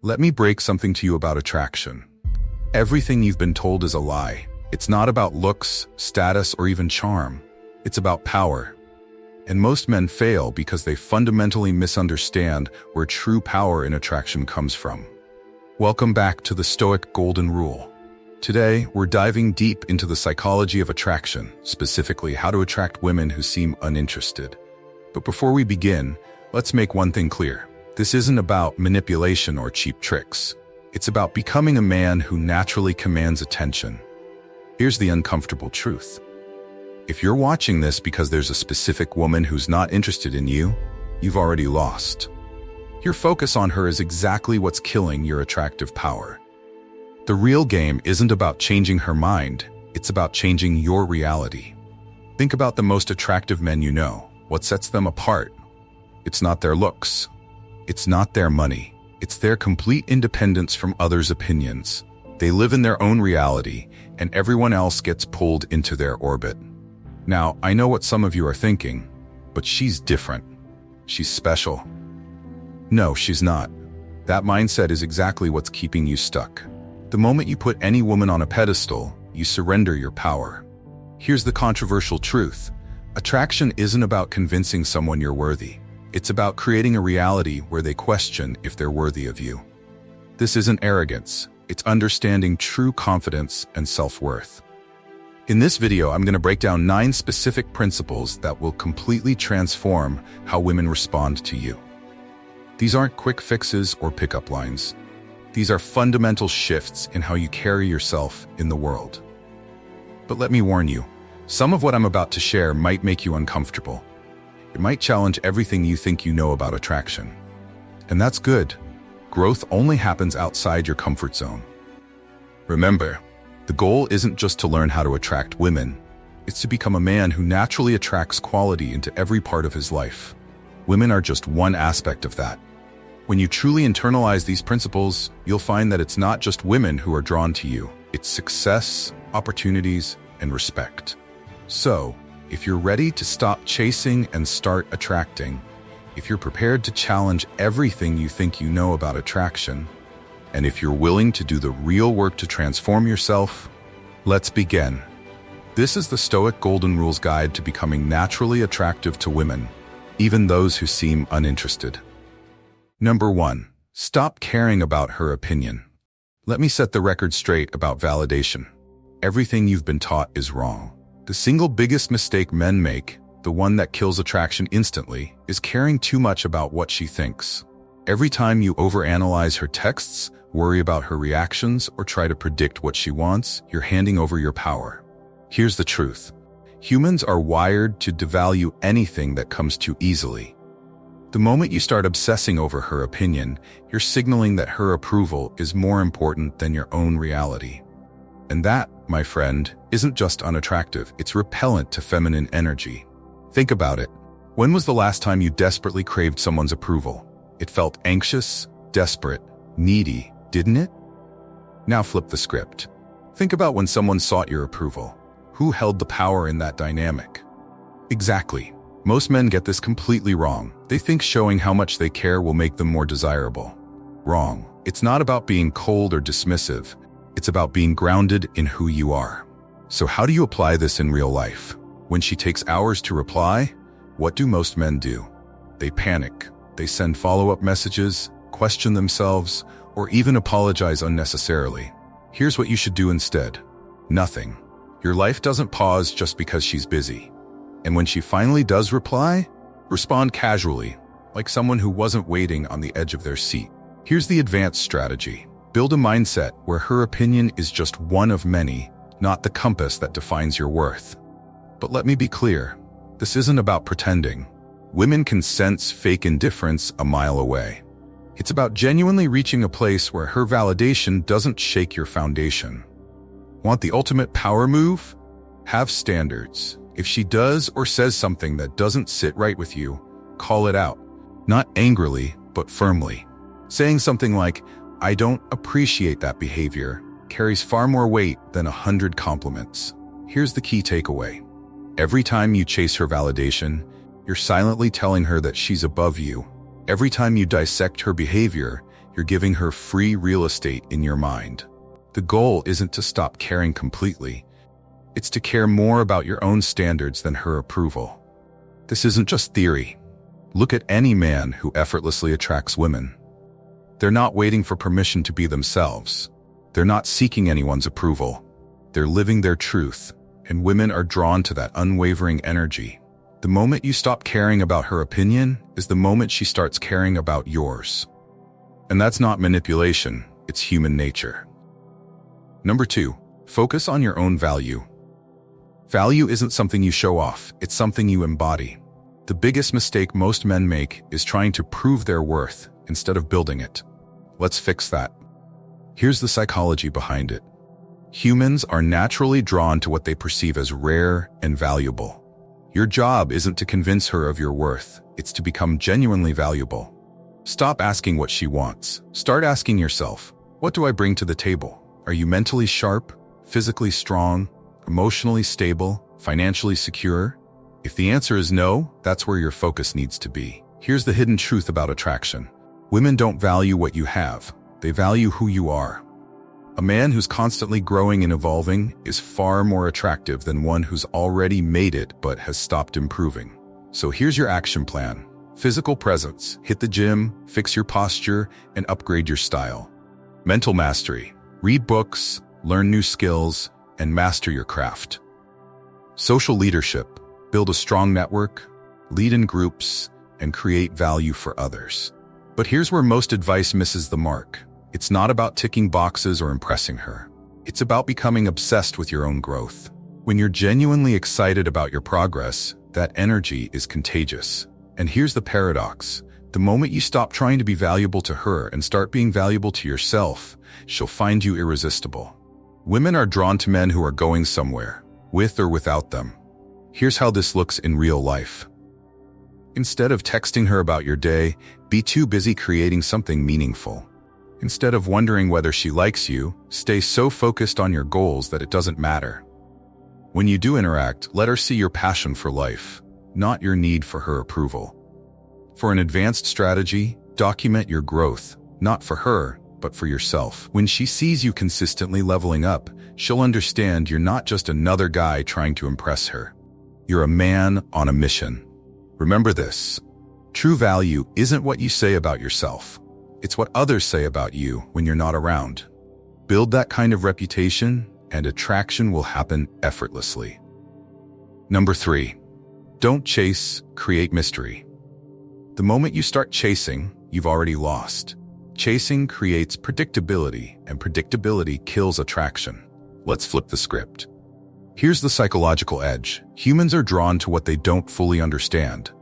Let me break something to you about attraction. Everything you've been told is a lie. It's not about looks, status, or even charm. It's about power. And most men fail because they fundamentally misunderstand where true power in attraction comes from. Welcome back to the Stoic Golden Rule. Today, we're diving deep into the psychology of attraction, specifically how to attract women who seem uninterested. But before we begin, let's make one thing clear. This isn't about manipulation or cheap tricks. It's about becoming a man who naturally commands attention. Here's the uncomfortable truth. If you're watching this because there's a specific woman who's not interested in you, you've already lost. Your focus on her is exactly what's killing your attractive power. The real game isn't about changing her mind, it's about changing your reality. Think about the most attractive men you know. What sets them apart? It's not their looks. It's not their money. It's their complete independence from others' opinions. They live in their own reality, and everyone else gets pulled into their orbit. Now, I know what some of you are thinking, but she's different. She's special. No, she's not. That mindset is exactly what's keeping you stuck. The moment you put any woman on a pedestal, you surrender your power. Here's the controversial truth. Attraction isn't about convincing someone you're worthy. It's about creating a reality where they question if they're worthy of you. This isn't arrogance. It's understanding true confidence and self-worth. In this video, I'm going to break down 9 specific principles that will completely transform how women respond to you. These aren't quick fixes or pickup lines. These are fundamental shifts in how you carry yourself in the world. But let me warn you, some of what I'm about to share might make you uncomfortable. It might challenge everything you think you know about attraction. And that's good. Growth only happens outside your comfort zone. Remember, the goal isn't just to learn how to attract women. It's to become a man who naturally attracts quality into every part of his life. Women are just one aspect of that. When you truly internalize these principles, you'll find that it's not just women who are drawn to you. It's success, opportunities, and respect. So, if you're ready to stop chasing and start attracting, if you're prepared to challenge everything you think you know about attraction, and if you're willing to do the real work to transform yourself, let's begin. This is the Stoic Golden Rules Guide to becoming naturally attractive to women, even those who seem uninterested. Number 1. Stop caring about her opinion. Let me set the record straight about validation. Everything you've been taught is wrong. The single biggest mistake men make, the one that kills attraction instantly, is caring too much about what she thinks. Every time you overanalyze her texts, worry about her reactions, or try to predict what she wants, you're handing over your power. Here's the truth. Humans are wired to devalue anything that comes too easily. The moment you start obsessing over her opinion, you're signaling that her approval is more important than your own reality. And that, my friend, isn't just unattractive, it's repellent to feminine energy. Think about it. When was the last time you desperately craved someone's approval? It felt anxious, desperate, needy, didn't it? Now flip the script. Think about when someone sought your approval. Who held the power in that dynamic? Exactly. Most men get this completely wrong. They think showing how much they care will make them more desirable. Wrong. It's not about being cold or dismissive. It's about being grounded in who you are. So how do you apply this in real life? When she takes hours to reply, what do most men do? They panic. They send follow-up messages, question themselves, or even apologize unnecessarily. Here's what you should do instead. Nothing. Your life doesn't pause just because she's busy. And when she finally does reply, respond casually, like someone who wasn't waiting on the edge of their seat. Here's the advanced strategy. Build a mindset where her opinion is just one of many, not the compass that defines your worth. But let me be clear, this isn't about pretending. Women can sense fake indifference a mile away. It's about genuinely reaching a place where her validation doesn't shake your foundation. Want the ultimate power move? Have standards. If she does or says something that doesn't sit right with you, call it out. Not angrily, but firmly. Saying something like, "I don't appreciate that behavior," carries far more weight than 100 compliments. Here's the key takeaway. Every time you chase her validation, you're silently telling her that she's above you. Every time you dissect her behavior, you're giving her free real estate in your mind. The goal isn't to stop caring completely. It's to care more about your own standards than her approval. This isn't just theory. Look at any man who effortlessly attracts women. They're not waiting for permission to be themselves. They're not seeking anyone's approval. They're living their truth, and women are drawn to that unwavering energy. The moment you stop caring about her opinion is the moment she starts caring about yours. And that's not manipulation, it's human nature. Number 2, focus on your own value. Value isn't something you show off, it's something you embody. The biggest mistake most men make is trying to prove their worth instead of building it. Let's fix that. Here's the psychology behind it. Humans are naturally drawn to what they perceive as rare and valuable. Your job isn't to convince her of your worth, it's to become genuinely valuable. Stop asking what she wants. Start asking yourself, what do I bring to the table? Are you mentally sharp, physically strong, emotionally stable, financially secure? If the answer is no, that's where your focus needs to be. Here's the hidden truth about attraction. Women don't value what you have, they value who you are. A man who's constantly growing and evolving is far more attractive than one who's already made it but has stopped improving. So here's your action plan. Physical presence, hit the gym, fix your posture, and upgrade your style. Mental mastery, read books, learn new skills, and master your craft. Social leadership, build a strong network, lead in groups, and create value for others. But here's where most advice misses the mark. It's not about ticking boxes or impressing her. It's about becoming obsessed with your own growth. When you're genuinely excited about your progress, that energy is contagious. And here's the paradox. The moment you stop trying to be valuable to her and start being valuable to yourself, she'll find you irresistible. Women are drawn to men who are going somewhere, with or without them. Here's how this looks in real life. Instead of texting her about your day, be too busy creating something meaningful. Instead of wondering whether she likes you, stay so focused on your goals that it doesn't matter. When you do interact, let her see your passion for life, not your need for her approval. For an advanced strategy, document your growth, not for her, but for yourself. When she sees you consistently leveling up, she'll understand you're not just another guy trying to impress her. You're a man on a mission. Remember this. True value isn't what you say about yourself. It's what others say about you when you're not around. Build that kind of reputation, and attraction will happen effortlessly. Number 3, don't chase, create mystery. The moment you start chasing, you've already lost. Chasing creates predictability, and predictability kills attraction. Let's flip the script. Here's the psychological edge. Humans are drawn to what they don't fully understand.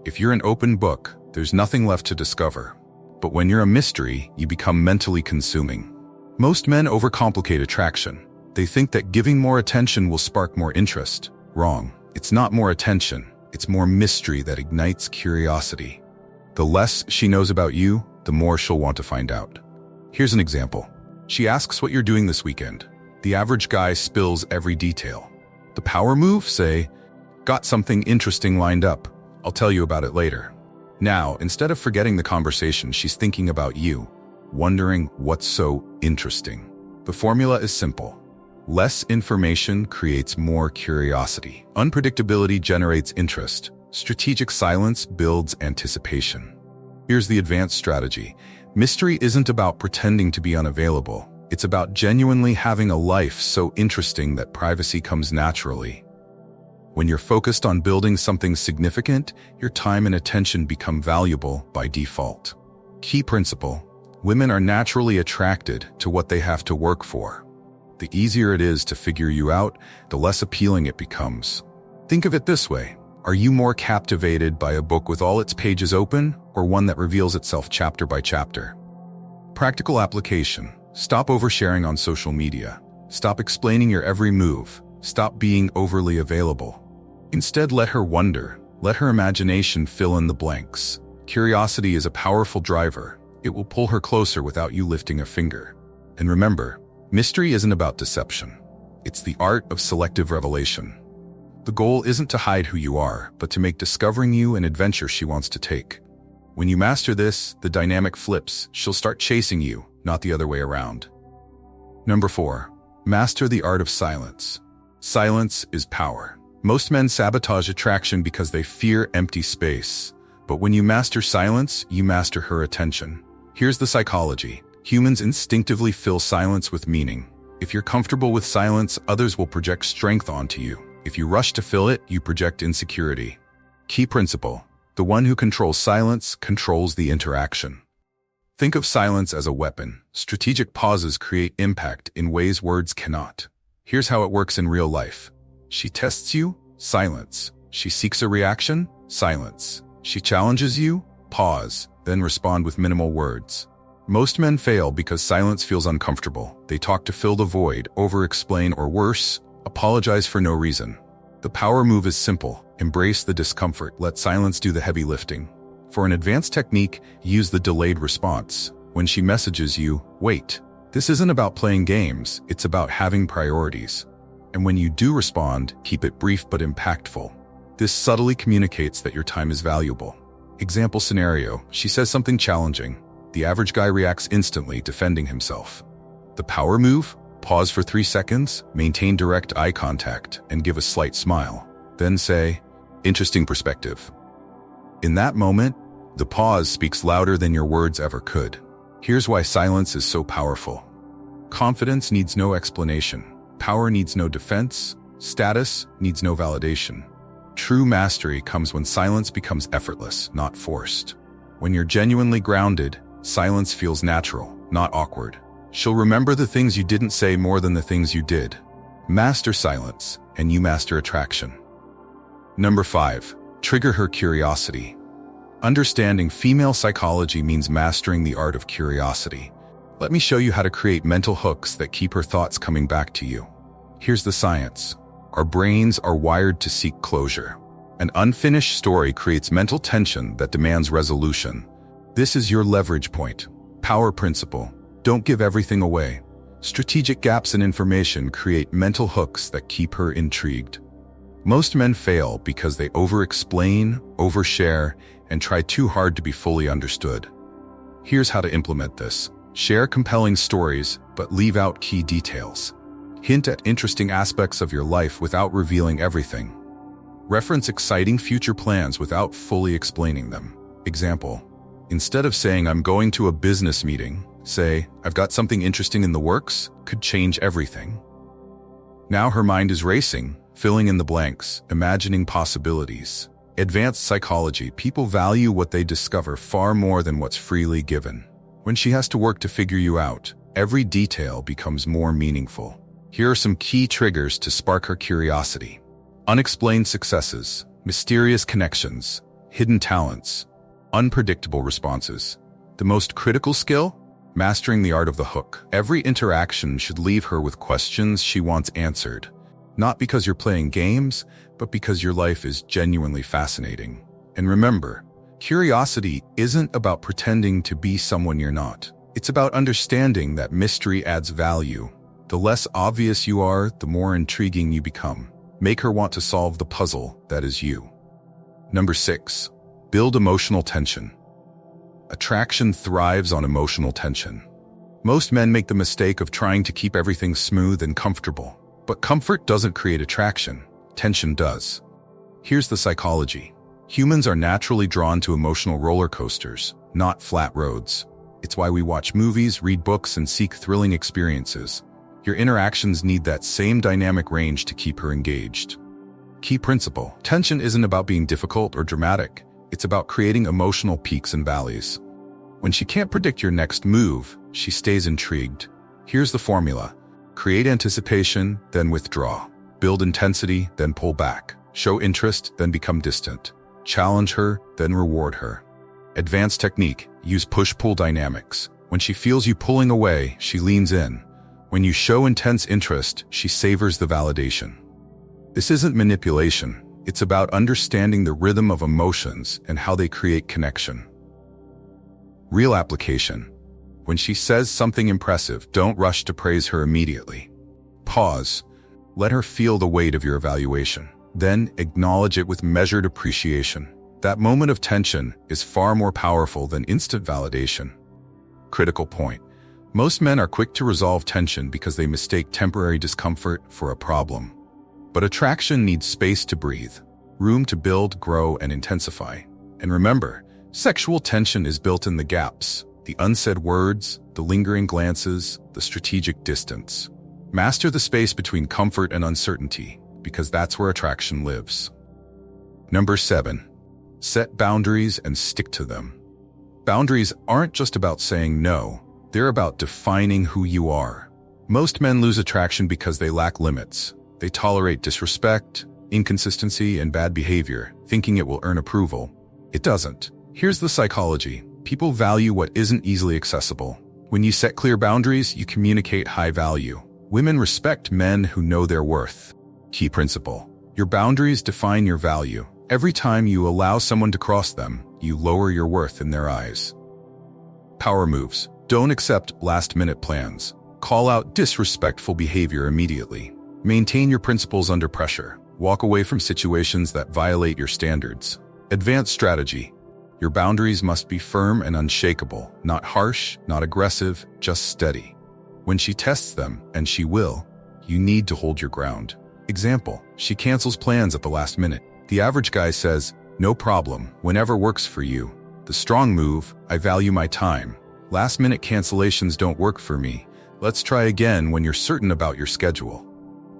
If you're an open book, there's nothing left to discover. But when you're a mystery, you become mentally consuming. Most men overcomplicate attraction. They think that giving more attention will spark more interest. Wrong. It's not more attention. It's more mystery that ignites curiosity. The less she knows about you, the more she'll want to find out. Here's an example. She asks what you're doing this weekend. The average guy spills every detail. The power move, say, got something interesting lined up. I'll tell you about it later. Now, instead of forgetting the conversation, she's thinking about you, wondering what's so interesting. The formula is simple. Less information creates more curiosity. Unpredictability generates interest. Strategic silence builds anticipation. Here's the advanced strategy. Mystery isn't about pretending to be unavailable. It's about genuinely having a life so interesting that privacy comes naturally. When you're focused on building something significant, your time and attention become valuable by default. Key principle: women are naturally attracted to what they have to work for. The easier it is to figure you out, the less appealing it becomes. Think of it this way. Are you more captivated by a book with all its pages open, or one that reveals itself chapter by chapter? Practical application. Stop oversharing on social media. Stop explaining your every move. Stop being overly available. Instead, let her wonder. Let her imagination fill in the blanks. Curiosity is a powerful driver. It will pull her closer without you lifting a finger. And remember, mystery isn't about deception. It's the art of selective revelation. The goal isn't to hide who you are, but to make discovering you an adventure she wants to take. When you master this, the dynamic flips. She'll start chasing you, not the other way around. Number 4. Master the art of silence. Silence is power. Most men sabotage attraction because they fear empty space. But when you master silence, you master her attention. Here's the psychology. Humans instinctively fill silence with meaning. If you're comfortable with silence, others will project strength onto you. If you rush to fill it, you project insecurity. Key principle. The one who controls silence controls the interaction. Think of silence as a weapon. Strategic pauses create impact in ways words cannot. Here's how it works in real life. She tests you, silence. She seeks a reaction, silence. She challenges you, pause, then respond with minimal words. Most men fail because silence feels uncomfortable. They talk to fill the void, over-explain, or worse, apologize for no reason. The power move is simple. Embrace the discomfort. Let silence do the heavy lifting. For an advanced technique, use the delayed response. When she messages you, wait. This isn't about playing games. It's about having priorities. And when you do respond, keep it brief but impactful. This subtly communicates that your time is valuable. Example scenario, she says something challenging. The average guy reacts instantly, defending himself. The power move? Pause for 3 seconds, maintain direct eye contact, and give a slight smile. Then say, interesting perspective. In that moment, the pause speaks louder than your words ever could. Here's why silence is so powerful. Confidence needs no explanation. Power needs no defense. Status needs no validation. True mastery comes when silence becomes effortless, not forced. When you're genuinely grounded, silence feels natural, not awkward. She'll remember the things you didn't say more than the things you did. Master silence, and you master attraction. Number 5. Trigger her curiosity. Understanding female psychology means mastering the art of curiosity. Let me show you how to create mental hooks that keep her thoughts coming back to you. Here's the science. Our brains are wired to seek closure. An unfinished story creates mental tension that demands resolution. This is your leverage point. Power principle. Don't give everything away. Strategic gaps in information create mental hooks that keep her intrigued. Most men fail because they over-explain, overshare, and try too hard to be fully understood. Here's how to implement this. Share compelling stories, but leave out key details. Hint at interesting aspects of your life without revealing everything. Reference exciting future plans without fully explaining them. Example, instead of saying, "I'm going to a business meeting," say, "I've got something interesting in the works, could change everything." Now her mind is racing, filling in the blanks, imagining possibilities. Advanced psychology, people value what they discover far more than what's freely given. When she has to work to figure you out, every detail becomes more meaningful. Here are some key triggers to spark her curiosity. Unexplained successes, mysterious connections, hidden talents, unpredictable responses. The most critical skill? Mastering the art of the hook. Every interaction should leave her with questions she wants answered. Not because you're playing games, but because your life is genuinely fascinating. And remember, curiosity isn't about pretending to be someone you're not. It's about understanding that mystery adds value. The less obvious you are, the more intriguing you become. Make her want to solve the puzzle that is you. Number 6. Build emotional tension. Attraction thrives on emotional tension. Most men make the mistake of trying to keep everything smooth and comfortable. But comfort doesn't create attraction. Tension does. Here's the psychology. Humans are naturally drawn to emotional roller coasters, not flat roads. It's why we watch movies, read books, and seek thrilling experiences. Your interactions need that same dynamic range to keep her engaged. Key principle. Tension isn't about being difficult or dramatic. It's about creating emotional peaks and valleys. When she can't predict your next move, she stays intrigued. Here's the formula. Create anticipation, then withdraw. Build intensity, then pull back. Show interest, then become distant. Challenge her, then reward her. Advanced technique. Use push-pull dynamics. When she feels you pulling away, she leans in. When you show intense interest, she savors the validation. This isn't manipulation. It's about understanding the rhythm of emotions and how they create connection. Real application. When she says something impressive, don't rush to praise her immediately. Pause. Let her feel the weight of your evaluation. Then acknowledge it with measured appreciation. That moment of tension is far more powerful than instant validation. Critical point. Most men are quick to resolve tension because they mistake temporary discomfort for a problem. But attraction needs space to breathe, room to build, grow, and intensify. And remember, sexual tension is built in the gaps, the unsaid words, the lingering glances, the strategic distance. Master the space between comfort and uncertainty, because that's where attraction lives. Number 7. Set boundaries and stick to them. Boundaries aren't just about saying no, they're about defining who you are. Most men lose attraction because they lack limits. They tolerate disrespect, inconsistency, and bad behavior, thinking it will earn approval. It doesn't. Here's the psychology. People value what isn't easily accessible. When you set clear boundaries, you communicate high value. Women respect men who know their worth. Key principle. Your boundaries define your value. Every time you allow someone to cross them, you lower your worth in their eyes. Power moves. Don't accept last-minute plans. Call out disrespectful behavior immediately. Maintain your principles under pressure. Walk away from situations that violate your standards. Advanced strategy. Your boundaries must be firm and unshakable, not harsh, not aggressive, just steady. When she tests them, and she will, you need to hold your ground. Example, she cancels plans at the last minute. The average guy says, "No problem, whenever works for you." The strong move, "I value my time. Last-minute cancellations don't work for me. Let's try again when you're certain about your schedule."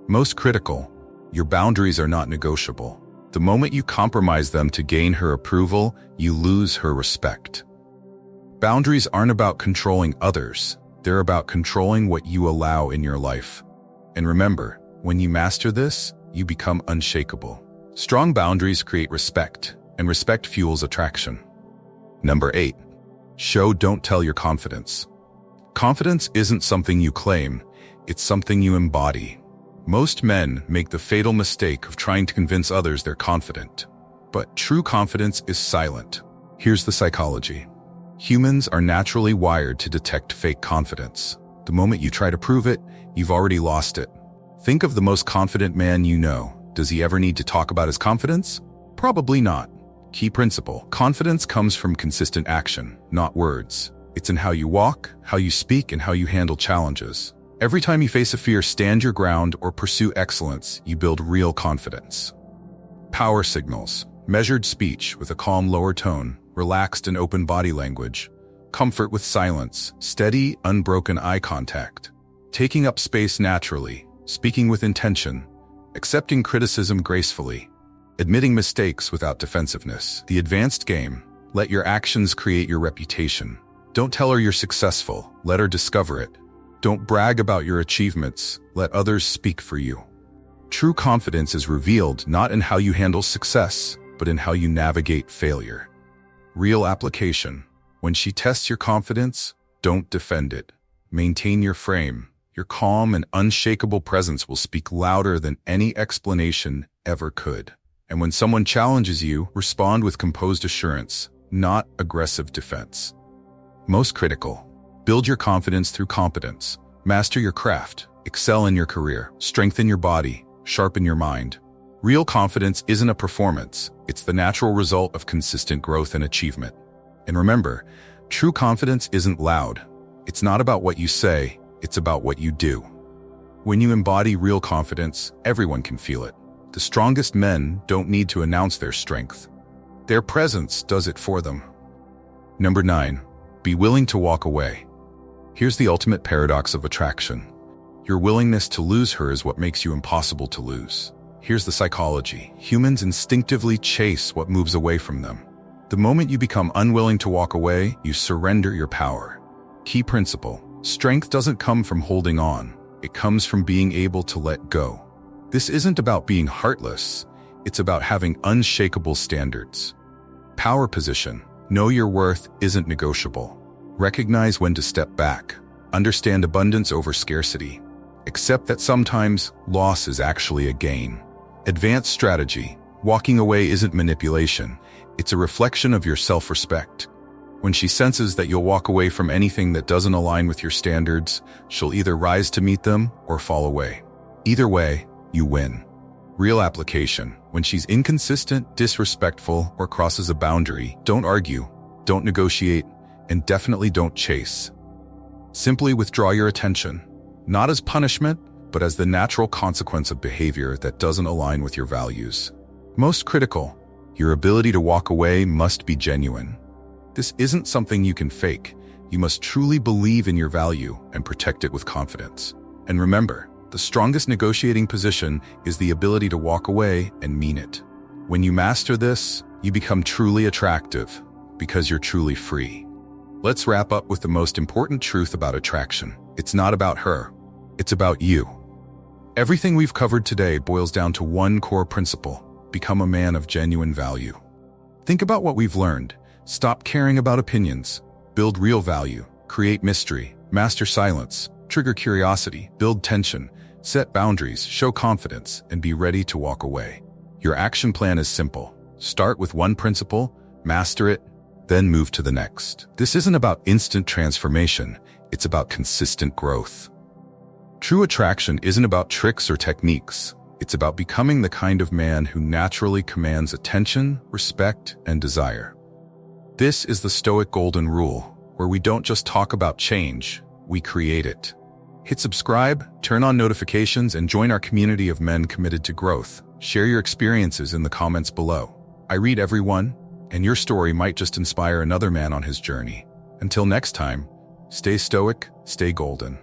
Most critical, your boundaries are not negotiable. The moment you compromise them to gain her approval, you lose her respect. Boundaries aren't about controlling others. They're about controlling what you allow in your life. And remember, when you master this, you become unshakable. Strong boundaries create respect, and respect fuels attraction. Number 8. Show, don't tell your confidence. Confidence isn't something you claim, it's something you embody. Most men make the fatal mistake of trying to convince others they're confident. But true confidence is silent. Here's the psychology. Humans are naturally wired to detect fake confidence. The moment you try to prove it, you've already lost it. Think of the most confident man you know. Does he ever need to talk about his confidence? Probably not. Key principle. Confidence comes from consistent action, not words. It's in how you walk, how you speak, and how you handle challenges. Every time you face a fear, stand your ground, or pursue excellence, you build real confidence. Power signals. Measured speech with a calm lower tone, relaxed and open body language. Comfort with silence, steady, unbroken eye contact. Taking up space naturally, speaking with intention. Accepting criticism gracefully. Admitting mistakes without defensiveness. The advanced game. Let your actions create your reputation. Don't tell her you're successful, let her discover it. Don't brag about your achievements, let others speak for you. True confidence is revealed not in how you handle success, but in how you navigate failure. Real application. When she tests your confidence, don't defend it. Maintain your frame. Your calm and unshakable presence will speak louder than any explanation ever could. And when someone challenges you, respond with composed assurance, not aggressive defense. Most critical. Build your confidence through competence. Master your craft. Excel in your career. Strengthen your body. Sharpen your mind. Real confidence isn't a performance. It's the natural result of consistent growth and achievement. And remember, true confidence isn't loud. It's not about what you say, it's about what you do. When you embody real confidence, everyone can feel it. The strongest men don't need to announce their strength. Their presence does it for them. Number 9. Be willing to walk away. Here's the ultimate paradox of attraction. Your willingness to lose her is what makes you impossible to lose. Here's the psychology. Humans instinctively chase what moves away from them. The moment you become unwilling to walk away, you surrender your power. Key principle. Strength doesn't come from holding on. It comes from being able to let go. This isn't about being heartless. It's about having unshakable standards. Power position. Know your worth isn't negotiable. Recognize when to step back. Understand abundance over scarcity. Accept that sometimes loss is actually a gain. Advanced strategy. Walking away isn't manipulation. It's a reflection of your self-respect. When she senses that you'll walk away from anything that doesn't align with your standards, she'll either rise to meet them or fall away. Either way, you win. Real application. When she's inconsistent, disrespectful, or crosses a boundary, don't argue, don't negotiate, and definitely don't chase. Simply withdraw your attention, not as punishment, but as the natural consequence of behavior that doesn't align with your values. Most critical, your ability to walk away must be genuine. This isn't something you can fake. You must truly believe in your value and protect it with confidence. And remember, the strongest negotiating position is the ability to walk away and mean it. When you master this, you become truly attractive because you're truly free. Let's wrap up with the most important truth about attraction. It's not about her. It's about you. Everything we've covered today boils down to one core principle: become a man of genuine value. Think about what we've learned. Stop caring about opinions. Build real value. Create mystery. Master silence. Trigger curiosity. Build tension. Set boundaries. Show confidence. And be ready to walk away. Your action plan is simple. Start with one principle, master it, then move to the next. This isn't about instant transformation. It's about consistent growth. True attraction isn't about tricks or techniques. It's about becoming the kind of man who naturally commands attention, respect, and desire. This is the Stoic Golden Rule, where we don't just talk about change, we create it. Hit subscribe, turn on notifications, and join our community of men committed to growth. Share your experiences in the comments below. I read everyone, and your story might just inspire another man on his journey. Until next time, stay stoic, stay golden.